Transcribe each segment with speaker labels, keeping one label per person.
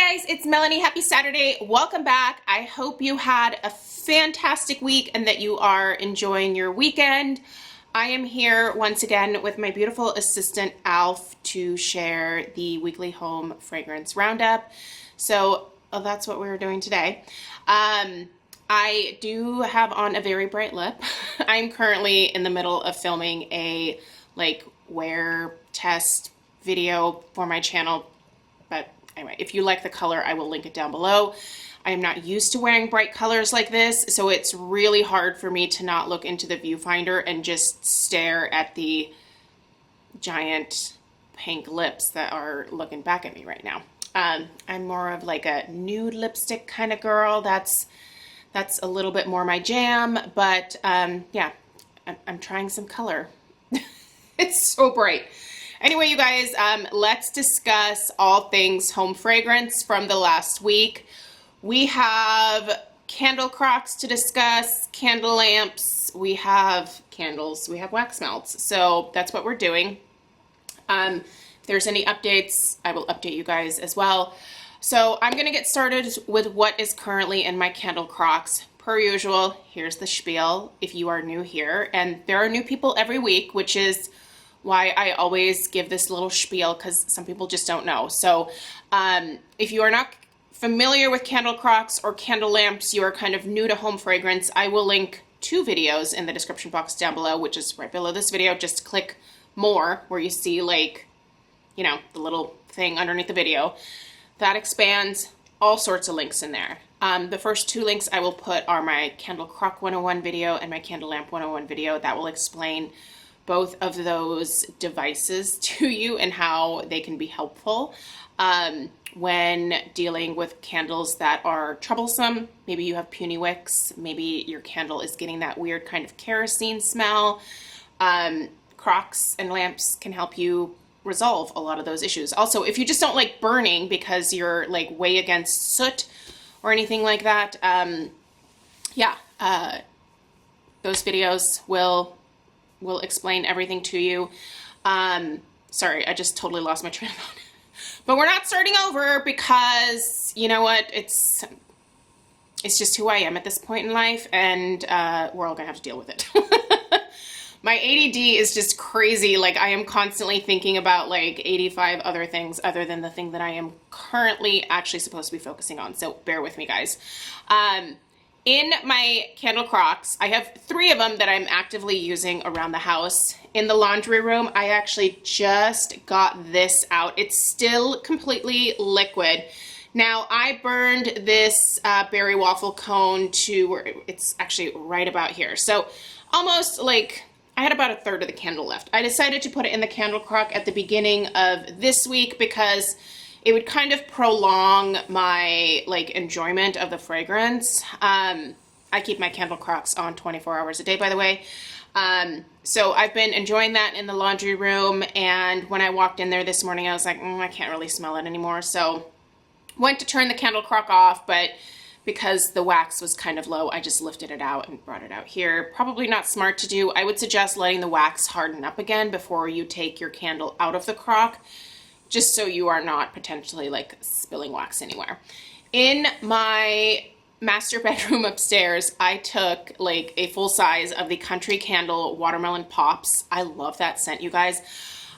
Speaker 1: Guys, it's Melanie. Happy Saturday. Welcome back. I hope you had a fantastic week and that you are enjoying your weekend. I am here once again with my beautiful assistant Alf to share the weekly home fragrance roundup. So that's what we're doing today. I do have on a very bright lip. I'm currently in the middle of filming a wear test video for my channel, but anyway, if you like the color, I will link it down below. I am not used to wearing bright colors like this, so it's really hard for me to not look into the viewfinder and just stare at the giant pink lips that are looking back at me right now. I'm more of like a nude lipstick kind of girl. That's a little bit more my jam, but yeah, I'm trying some color. It's so bright. Anyway, you guys, let's discuss all things home fragrance from the last week. We have candle crocks to discuss, candle lamps, we have candles, we have wax melts. So that's what we're doing. If there's any updates, I will update you guys as well. So I'm going to get started with what is currently in my candle crocks. Per usual, here's the spiel if you are new here. And there are new people every week, which is why I always give this little spiel, because some people just don't know. So if you are not familiar with candle crocks or candle lamps, you are kind of new to home fragrance, I will link 2 videos in the description box down below, which is right below this video. Just click more where you see the little thing underneath the video. That expands all sorts of links in there. The first 2 links I will put are my Candle Crock 101 video and my Candle Lamp 101 video. That will explain both of those devices to you and how they can be helpful when dealing with candles that are troublesome. Maybe you have puny wicks, maybe your candle is getting that weird kind of kerosene smell. Crocks and lamps can help you resolve a lot of those issues. Also, if you just don't like burning because you're way against soot or anything like that, those videos will explain everything to you. Sorry, I just totally lost my train of thought. But we're not starting over because, you know what, it's just who I am at this point in life, and we're all gonna have to deal with it. My ADD is just crazy. I am constantly thinking about 85 other things other than the thing that I am currently actually supposed to be focusing on. So bear with me, guys. In my candle crocks, I have 3 of them that I'm actively using around the house. In the laundry room, I actually just got this out. It's still completely liquid. Now, I burned this berry waffle cone to where it's actually right about here. So almost I had about 1/3 of the candle left. I decided to put it in the candle crock at the beginning of this week because it would kind of prolong my enjoyment of the fragrance. I keep my candle crocks on 24 hours a day, by the way. So I've been enjoying that in the laundry room, and when I walked in there this morning, I was like, I can't really smell it anymore. So went to turn the candle crock off, but because the wax was kind of low, I just lifted it out and brought it out here. Probably not smart to do. I would suggest letting the wax harden up again before you take your candle out of the crock, just so you are not potentially spilling wax anywhere. In my master bedroom upstairs, I took a full size of the Country Candle Watermelon Pops. I love that scent, you guys.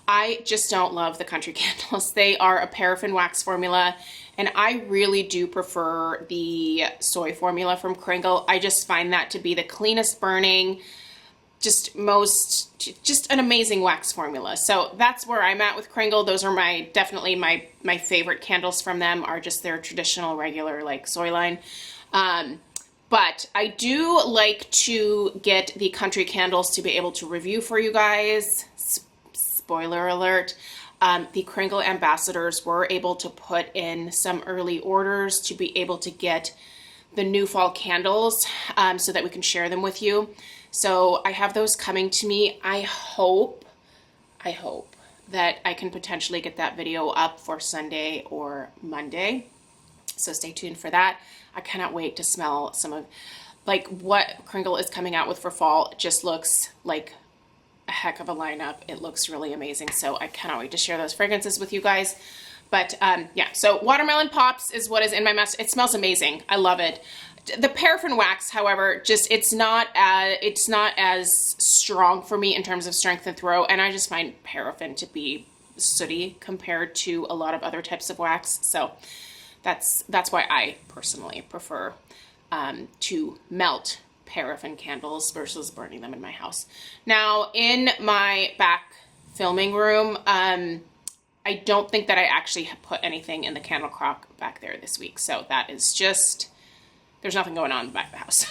Speaker 1: I just don't love the Country Candles. They are a paraffin wax formula, and I really do prefer the soy formula from Kringle. I just find that to be the cleanest burning, just an amazing wax formula. So that's where I'm at with Kringle. Those are definitely my favorite candles from them are just their traditional regular soy line. But I do like to get the Country Candles to be able to review for you guys. Spoiler alert. The Kringle ambassadors were able to put in some early orders to be able to get the new fall candles so that we can share them with you. So I have those coming to me. I hope that I can potentially get that video up for Sunday or Monday. So stay tuned for that. I cannot wait to smell some of what Kringle is coming out with for fall. It just looks like a heck of a lineup. It looks really amazing. So I cannot wait to share those fragrances with you guys. But yeah, so Watermelon Pops is what is in my mess. It smells amazing. I love it. The paraffin wax, however, just it's not as strong for me in terms of strength and throw, and I just find paraffin to be sooty compared to a lot of other types of wax. So that's why I personally prefer to melt paraffin candles versus burning them in my house. Now, in my back filming room, I don't think that I actually put anything in the candle crock back there this week. So that is just, there's nothing going on in the back of the house.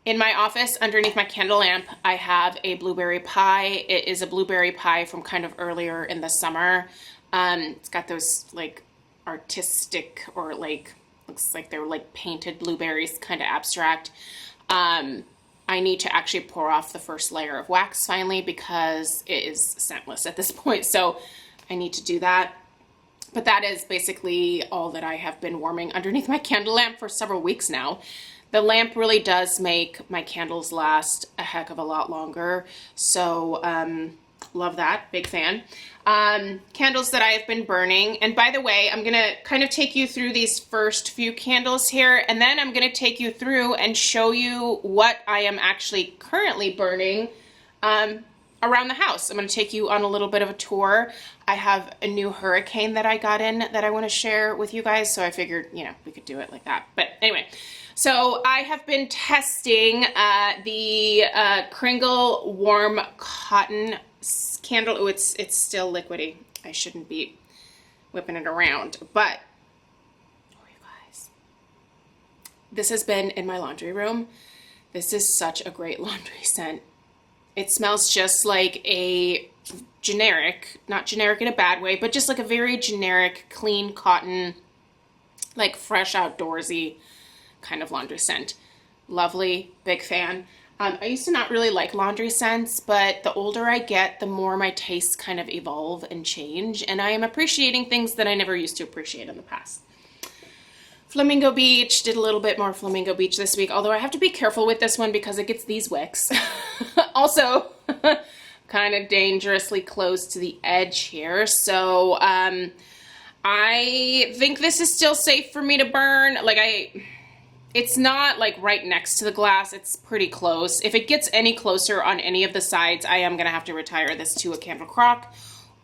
Speaker 1: In my office, underneath my candle lamp, I have a blueberry pie. It is a blueberry pie from kind of earlier in the summer. It's got those like artistic or like, looks like they're like painted blueberries, kind of abstract. I need to actually pour off the first layer of wax finally because it is scentless at this point. So I need to do that. But that is basically all that I have been warming underneath my candle lamp for several weeks now. The lamp really does make my candles last a heck of a lot longer. So love that, big fan. Candles that I have been burning. And by the way, I'm gonna kind of take you through these first few candles here, and then I'm gonna take you through and show you what I am actually currently burning around the house. I'm gonna take you on a little bit of a tour. I have a new hurricane that I got in that I wanna share with you guys, so I figured, you know, we could do it like that. But anyway, so I have been testing the Kringle Warm Cotton candle. Oh, it's still liquidy. I shouldn't be whipping it around, but oh, you guys, this has been in my laundry room. This is such a great laundry scent. It smells just like a generic, not generic in a bad way, but just like a very generic, clean cotton, like fresh outdoorsy kind of laundry scent. Lovely, big fan. I used to not really like laundry scents, but the older I get, the more my tastes kind of evolve and change, and I am appreciating things that I never used to appreciate in the past. Flamingo Beach, did a little bit more Flamingo Beach this week, although I have to be careful with this one because it gets these wicks. Also, kind of dangerously close to the edge here, so I think this is still safe for me to burn. It's not like right next to the glass. It's pretty close. If it gets any closer on any of the sides, I am going to have to retire this to a candle crock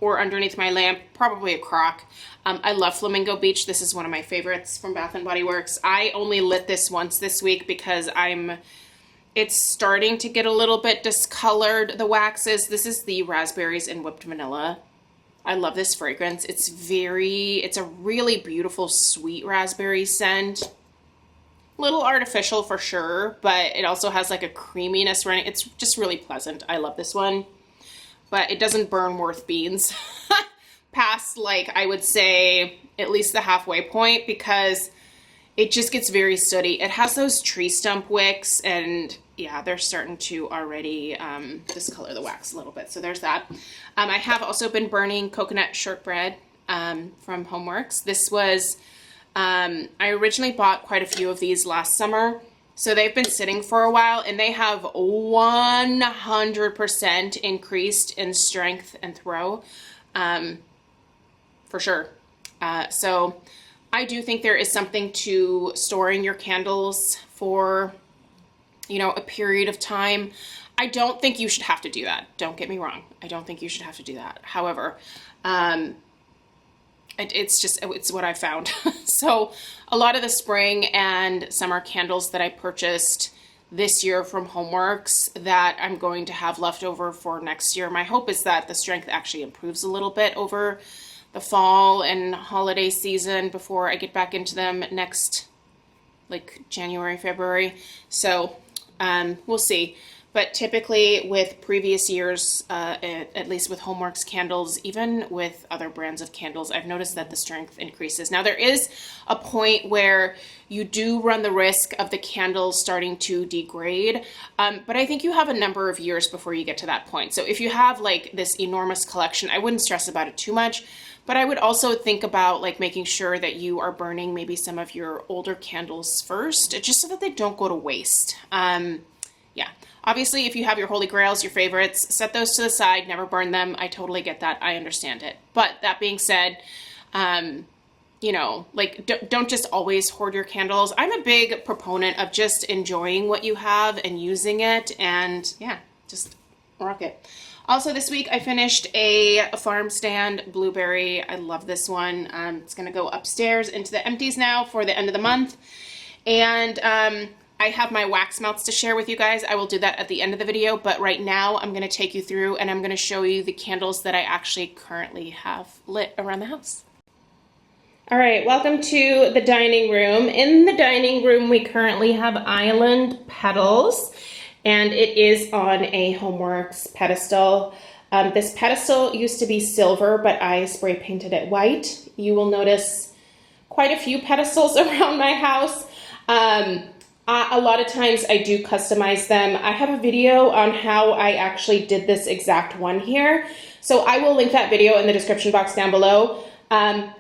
Speaker 1: or underneath my lamp, probably a crock. I love Flamingo Beach. This is one of my favorites from Bath & Body Works. I only lit this once this week because it's starting to get a little bit discolored, the waxes. This is the raspberries and whipped vanilla. I love this fragrance. It's a really beautiful sweet raspberry scent. Little artificial for sure, but it also has like a creaminess running. It's just really pleasant. I love this one, but it doesn't burn worth beans past, like, I would say at least the halfway point, because it just gets very sooty. It has those tree stump wicks, and yeah, they're starting to already discolor the wax a little bit. So there's that. I have also been burning coconut shortbread from HomeWorx. This was I originally bought quite a few of these last summer, so they've been sitting for a while, and they have 100% increased in strength and throw, for sure. So I do think there is something to storing your candles for, you know, a period of time. I don't think you should have to do that. Don't get me wrong. I don't think you should have to do that. However, it's what I found. So a lot of the spring and summer candles that I purchased this year from HomeWorx that I'm going to have left over for next year, my hope is that the strength actually improves a little bit over the fall and holiday season before I get back into them next, like January, February. So we'll see. But typically with previous years, at least with HomeWorx candles, even with other brands of candles, I've noticed that the strength increases. Now there is a point where you do run the risk of the candles starting to degrade, but I think you have a number of years before you get to that point. So if you have like this enormous collection, I wouldn't stress about it too much, but I would also think about like making sure that you are burning maybe some of your older candles first, just so that they don't go to waste. yeah. Obviously, if you have your holy grails, your favorites, set those to the side, never burn them. I totally get that. I understand it. But that being said, you know, like, don't just always hoard your candles. I'm a big proponent of just enjoying what you have and using it, and yeah, just rock it. Also this week I finished a farm stand blueberry. I love this one. It's gonna go upstairs into the empties now for the end of the month. And I have my wax melts to share with you guys. I will do that at the end of the video, but right now I'm gonna take you through and I'm gonna show you the candles that I actually currently have lit around the house. All right, welcome to the dining room. In the dining room, we currently have Island Petals, and it is on a HomeWorx pedestal. This pedestal used to be silver, but I spray painted it white. You will notice quite a few pedestals around my house. A lot of times I do customize them. I have a video on how I actually did this exact one here, so I will link that video in the description box down below.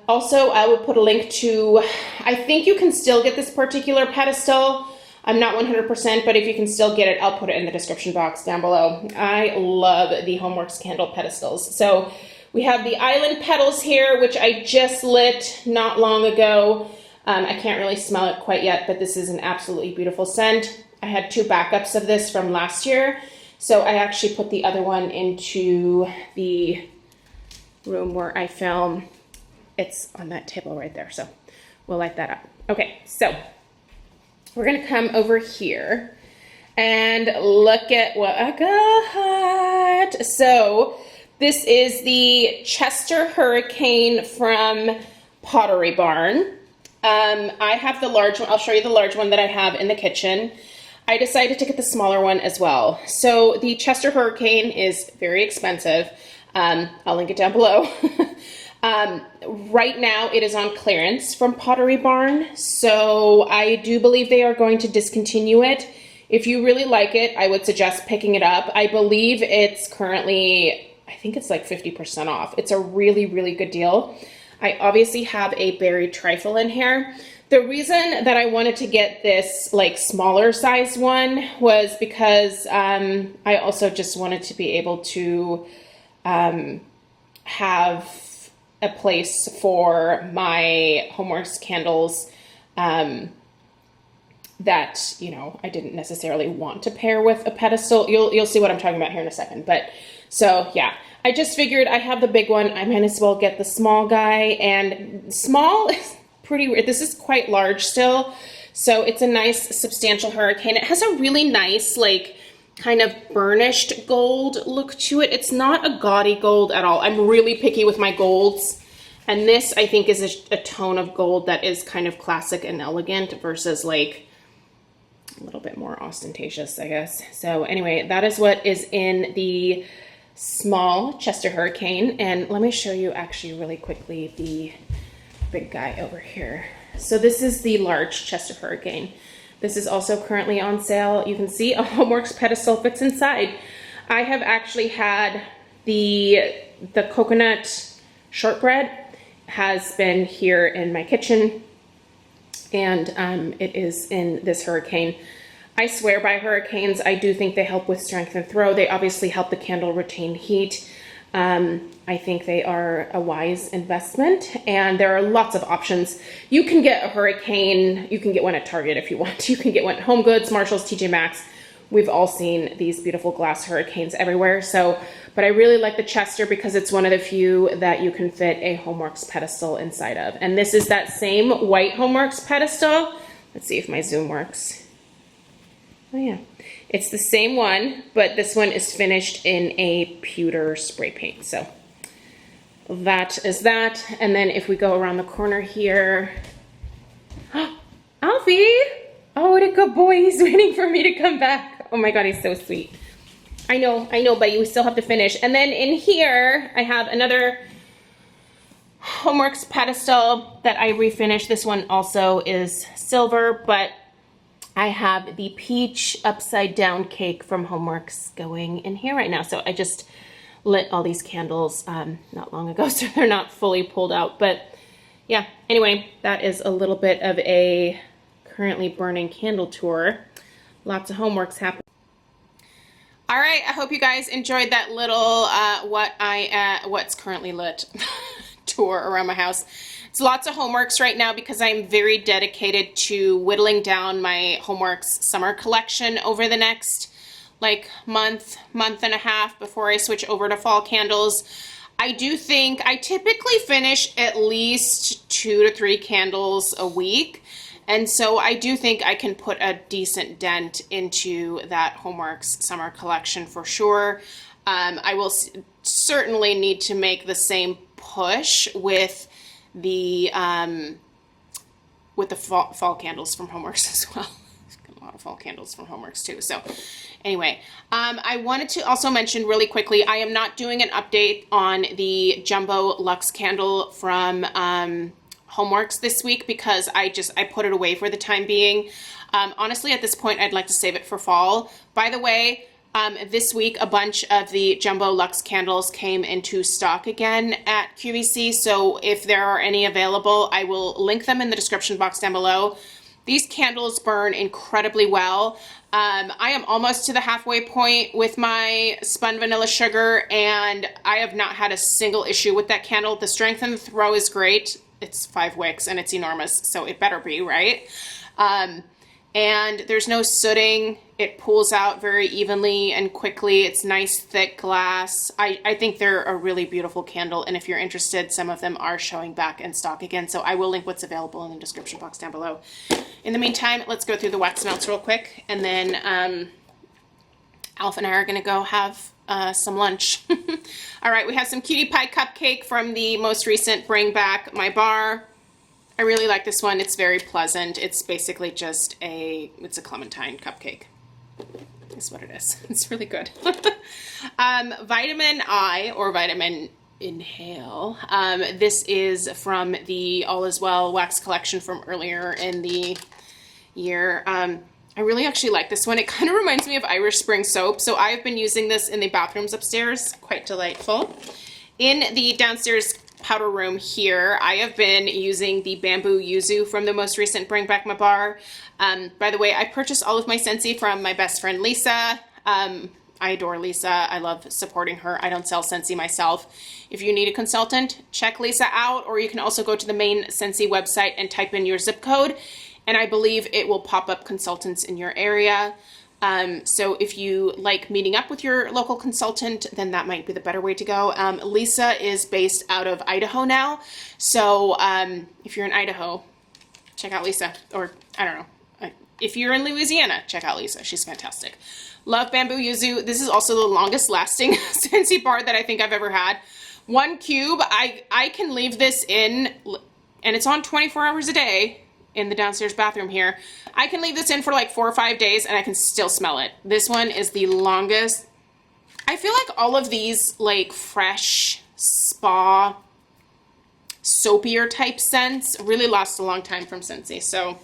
Speaker 1: Also, I will put a link to, I think you can still get this particular pedestal. I'm not 100%, but if you can still get it, I'll put it in the description box down below. I love the HomeWorx candle pedestals. So we have the Island Petals here, which I just lit not long ago. I can't really smell it quite yet, but this is an absolutely beautiful scent. I had 2 backups of this from last year, so I actually put the other one into the room where I film. It's on that table right there, so we'll light that up. Okay, so we're gonna come over here and look at what I got. So this is the Chester Hurricane from Pottery Barn. I have the large one. I'll show you the large one that I have in the kitchen. I decided to get the smaller one as well. So the Chester Hurricane is very expensive. I'll link it down below. Right now it is on clearance from Pottery Barn, so I do believe they are going to discontinue it. If you really like it, I would suggest picking it up. I believe it's currently, I think it's like 50% off. It's a really, really good deal. I obviously have a berry trifle in here. The reason that I wanted to get this like smaller size one was because I also just wanted to be able to have a place for my HomeWorx candles that, you know, I didn't necessarily want to pair with a pedestal. You'll see what I'm talking about here in a second. But so yeah, I just figured I have the big one. I might as well get the small guy, and small is pretty weird. This is quite large still. So it's a nice substantial hurricane. It has a really nice, like, kind of burnished gold look to it. It's not a gaudy gold at all. I'm really picky with my golds. And this, I think, is a tone of gold that is kind of classic and elegant versus like a little bit more ostentatious, I guess. So anyway, that is what is in the small Chester Hurricane. And let me show you actually really quickly the big guy over here. So this is the large Chester Hurricane. This is also currently on sale. You can see a HomeWorx pedestal fits inside. I have actually had the coconut shortbread has been here in my kitchen, and it is in this hurricane. I swear by hurricanes. I do think they help with strength and throw. They obviously help the candle retain heat. I think they are a wise investment, and there are lots of options. You can get a hurricane, you can get one at Target if you want. You can get one at Home Goods, Marshalls, TJ Maxx. We've all seen these beautiful glass hurricanes everywhere. So, but I really like the Chester because it's one of the few that you can fit a HomeWorx pedestal inside of. And this is that same white HomeWorx pedestal. Let's see if my zoom works. Oh yeah. It's the same one, but this one is finished in a pewter spray paint. So that is that. And then if we go around the corner here, Alfie! Oh, what a good boy. He's waiting for me to come back. Oh my God, he's so sweet. I know, but we still have to finish. And then in here, I have another HomeWorx pedestal that I refinished. This one also is silver, but I have the peach upside down cake from HomeWorx going in here right now. So I just lit all these candles not long ago, so they're not fully pulled out. But yeah, anyway, that is a little bit of a currently burning candle tour. Lots of HomeWorx happening. All right, I hope you guys enjoyed that little what's currently lit tour around my house. It's lots of HomeWorx right now because I'm very dedicated to whittling down my HomeWorx summer collection over the next like month and a half before I switch over to fall candles. I do think I typically finish at least 2 to 3 candles a week. And so I do think I can put a decent dent into that HomeWorx summer collection for sure. I will certainly need to make the same push with the fall candles from HomeWorx as well. A lot of fall candles from HomeWorx too. So anyway, I wanted to also mention really quickly, I am not doing an update on the Jumbo Luxe candle from HomeWorx this week because I put it away for the time being. Honestly, at this point, I'd like to save it for fall. By the way, this week, a bunch of the Jumbo Luxe candles came into stock again at QVC. So if there are any available, I will link them in the description box down below. These candles burn incredibly well. I am almost to the halfway point with my spun vanilla sugar, and I have not had a single issue with that candle. The strength in the throw is great. It's 5 wicks and it's enormous, so it better be, right? And there's no sooting. It pulls out very evenly and quickly. It's nice, thick glass. I think they're a really beautiful candle, and if you're interested, some of them are showing back in stock again, so I will link what's available in the description box down below. In the meantime, let's go through the wax melts real quick, and then Alf and I are gonna go have some lunch. All right, we have some Cutie Pie Cupcake from the most recent Bring Back My Bar. I really like this one. It's very pleasant. It's basically just it's a clementine cupcake. That's what it is. It's really good. Vitamin I, or Vitamin Inhale. This is from the All Is Well wax collection from earlier in the year. I really actually like this one. It kind of reminds me of Irish Spring soap. So I've been using this in the bathrooms upstairs. Quite delightful. In the downstairs powder room here, I have been using the Bamboo Yuzu from the most recent Bring Back My Bar. By the way, I purchased all of my Scentsy from my best friend Lisa. I adore Lisa. I love supporting her. I don't sell Scentsy myself. If you need a consultant, check Lisa out, or you can also go to the main Scentsy website and type in your zip code, and I believe it will pop up consultants in your area. So if you like meeting up with your local consultant, then that might be the better way to go. Lisa is based out of Idaho now. So if you're in Idaho, check out Lisa. Or I don't know. If you're in Louisiana, check out Lisa. She's fantastic. Love Bamboo Yuzu. This is also the longest lasting Scentsy bar that I think I've ever had. 1 cube, I can leave this in, and it's on 24 hours a day in the downstairs bathroom here. I can leave this in for like 4 or 5 days and I can still smell it. This one is the longest. I feel like all of these like fresh spa soapier type scents really last a long time from Scentsy. So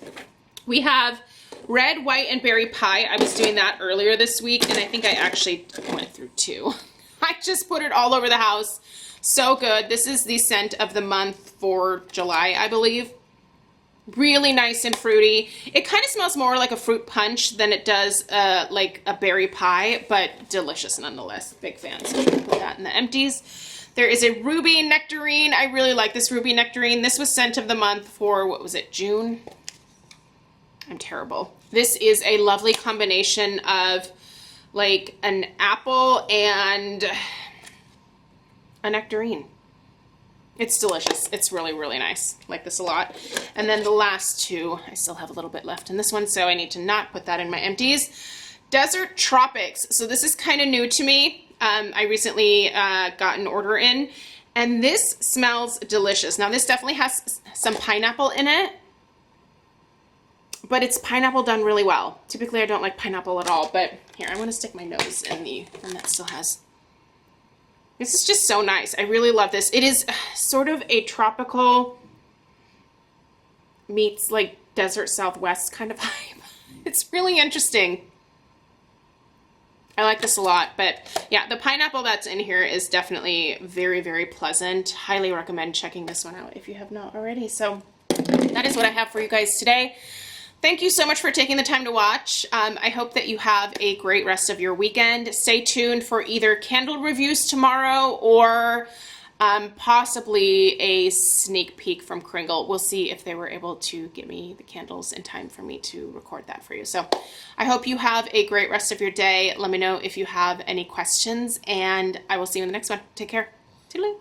Speaker 1: we have red, white, and berry pie. I was doing that earlier this week and I think I actually went through 2. I just put it all over the house. So good. This is the scent of the month for July, I believe. Really nice and fruity. It kind of smells more like a fruit punch than it does like a berry pie, but delicious nonetheless. Big fan. So put that in the empties. There is a ruby nectarine. I really like this ruby nectarine. This was scent of the month for, what was it, June? I'm terrible. This is a lovely combination of like an apple and a nectarine. It's delicious. It's really, really nice. Like this a lot. And then the last 2, I still have a little bit left in this one, so I need to not put that in my empties. Desert Tropics. So this is kind of new to me. I recently got an order in, and this smells delicious. Now this definitely has some pineapple in it, but it's pineapple done really well. Typically I don't like pineapple at all, but here, I want to stick my nose in the one that still has. This is just so nice. I really love this. It is sort of a tropical meets like desert Southwest kind of vibe. It's really interesting. I like this a lot, but yeah, the pineapple that's in here is definitely very, very pleasant. Highly recommend checking this one out if you have not already. So that is what I have for you guys today. thank you so much for taking the time to watch. I hope that you have a great rest of your weekend. Stay tuned for either candle reviews tomorrow or possibly a sneak peek from Kringle. We'll see if they were able to get me the candles in time for me to record that for you. So I hope you have a great rest of your day. Let me know if you have any questions, and I will see you in the next one. Take care. Toodaloo.